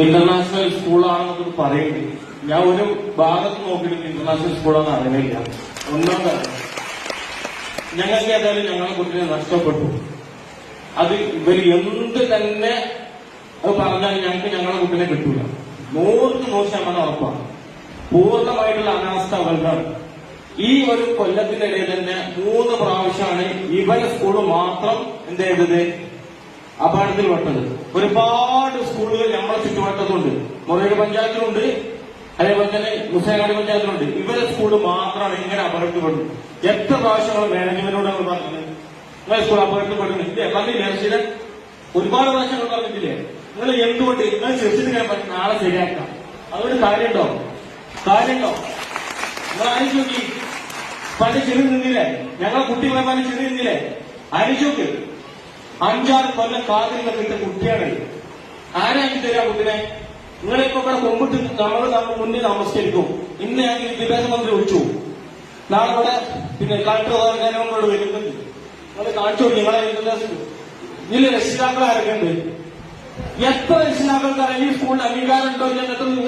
International സ്കൂളാണെന്നൊക്കെ പറയുന്നത്. ഞാൻ ഒരു ഭാഗത്ത് നോക്കിയിട്ട് ഇന്റർനാഷണൽ സ്കൂളാണെന്ന് അറിയില്ല. ഒന്നാം കാര്യം, ഞങ്ങൾക്ക് ഏതായാലും ഞങ്ങളുടെ കുട്ടിനെ നഷ്ടപ്പെട്ടു. അത് ഇവർ എന്ത് തന്നെ അത് പറഞ്ഞാൽ ഞങ്ങൾക്ക് ഞങ്ങളുടെ കുട്ടിനെ കിട്ടൂല. 100% ഉറപ്പാണ്. പൂർണ്ണമായിട്ടുള്ള അനാസ്ഥ അവരുടെ ഈ ഒരു കൊല്ലത്തിനിടയിൽ തന്നെ 3 പ്രാവശ്യമാണ് ഇവരെ സ്കൂള് മാത്രം എന്ത് ചെയ്തത്, അപകടത്തിൽ പെട്ടത്. ഒരുപാട് സ്കൂളുകൾ നമ്മളെ ചുറ്റുവട്ടത്തുണ്ട്. മുറയൂർ പഞ്ചായത്തിലുണ്ട്, അതേപോലെ തന്നെ മുസേങ്ങാടി പഞ്ചായത്തിലുണ്ട്. ഇവരെ സ്കൂള് മാത്രമാണ് ഇങ്ങനെ അപകടത്തിൽപ്പെടുന്നത്. എത്ര പ്രാവശ്യങ്ങൾ മാനേജ്മെന്റിനോട് നമ്മൾ പറഞ്ഞത് നിങ്ങളെ സ്കൂൾ അപകടത്തിൽപ്പെടുന്നു ഇല്ലേ? പറഞ്ഞില്ലേ റഷീദ്? ഒരുപാട് പ്രാവശ്യങ്ങൾ പറഞ്ഞിട്ടില്ലേ? നിങ്ങൾ എന്തുകൊണ്ട് നിങ്ങൾ ചെറുതിങ്ങനെ പറ്റും നാളെ ശരിയാക്കാം? അതൊരു കാര്യമുണ്ടോ? നിങ്ങൾ ആലോചിച്ച് നോക്കി. പണ്ട് ചെറു നിന്നില്ലേ? ഞങ്ങളെ കുട്ടികളെ പല ചെറു നിന്നില്ലേ? ആലോചിച്ച് നോക്ക്. 5-6 കൊല്ലം കാതിൽ കിട്ടിയ കുട്ടിയാണ്. ആരാക്കി തരാ കുട്ടിനെ? നിങ്ങളിപ്പോ ഇവിടെ കൊമ്പിട്ട് നമ്മൾ മുന്നിൽ നമസ്കരിക്കും. ഇന്ന് ഞാൻ വിദ്യാഭ്യാസ മന്ത്രി വിളിച്ചു. നാളെ ഇവിടെ പിന്നെ കളക്ടർ കാര്യങ്ങളോട് വരുന്നുണ്ട്. നിങ്ങൾ കാണിച്ചു നിങ്ങളെ വിദ്യാഭ്യാസം ഇതിൽ രക്ഷിതാക്കൾ ആരൊക്കെയുണ്ട്? എത്ര രക്ഷിതാക്കൾക്കറിയാം ഈ സ്കൂളിന് അംഗീകാരം ഉണ്ടോ ഇല്ല?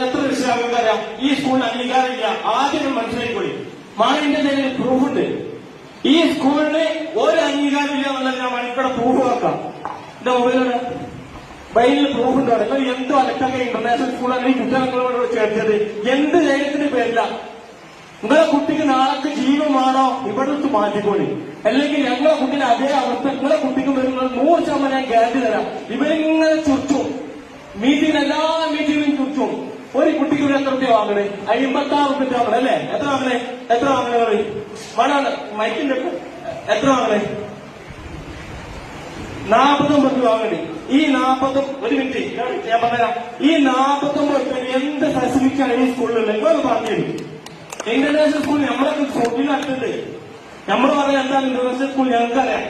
എത്ര രക്ഷിതാക്കൾക്കറിയാം ഈ സ്കൂളിന് അംഗീകാരം ഇല്ല? ആദ്യം മനസ്സിലായിക്കോളി. മാണിന്റെ കയ്യിൽ പ്രൂഫുണ്ട്. ഈ സ്കൂളിന് ഒരു അംഗീകാരം ഇല്ല എന്നുള്ളത് ഞാൻ മണിക്കൂടെ പ്രൂഫ് വെക്കാം. എന്റെ മൊബൈലിന് ബൈലിൽ പ്രൂഫ് ഉണ്ട്. നിങ്ങൾ എന്ത് അലക്കൊക്കെ ഇന്റർനാഷണൽ സ്കൂളാണ് ഈ കുട്ടികളോട് ചേർത്തത്? എന്ത് ധൈര്യത്തിന് പേരില്ല? നിങ്ങളെ കുട്ടിക്ക് നാളെ ജീവമാണോ ഇവിടുത്തെ മാറ്റിക്കോളി. അല്ലെങ്കിൽ ഞങ്ങളെ കുട്ടിയുടെ അതേ അവസ്ഥ നിങ്ങളെ കുട്ടിക്ക് വരുന്നത് 100% ഞാൻ ഗ്യാരണ്ടി തരാം. ഇവരിങ്ങനെ ചുറ്റും എല്ലാ മീറ്റിംഗിലും ചുറ്റും. ഒരു കുട്ടിക്ക് ഇവിടെ എത്ര രൂപ വാങ്ങണേ? 56 രൂപ വാങ്ങണേ അല്ലേ? എത്ര വാങ്ങണേ? വേണം മൈക്കിന്റെ എത്ര വാങ്ങണേ? 49 രൂപ വാങ്ങണേ. ഈ 40 ഒരു മിനിറ്റ് ഞാൻ പറഞ്ഞുതരാം. ഈ 49 രൂപ എന്ത് ഫെസിലിറ്റിയാണ് ഈ സ്കൂളിലുള്ളത്? നിങ്ങൾ പറഞ്ഞു തരും. ഇന്റർനാഷണൽ സ്കൂൾ നമ്മളൊക്കെ സ്കൂളിൽ അടുത്തുണ്ട്. നമ്മൾ പറയാൻ എന്താണ് ഇന്റർനാഷണൽ സ്കൂൾ ഞങ്ങൾക്കറിയാം.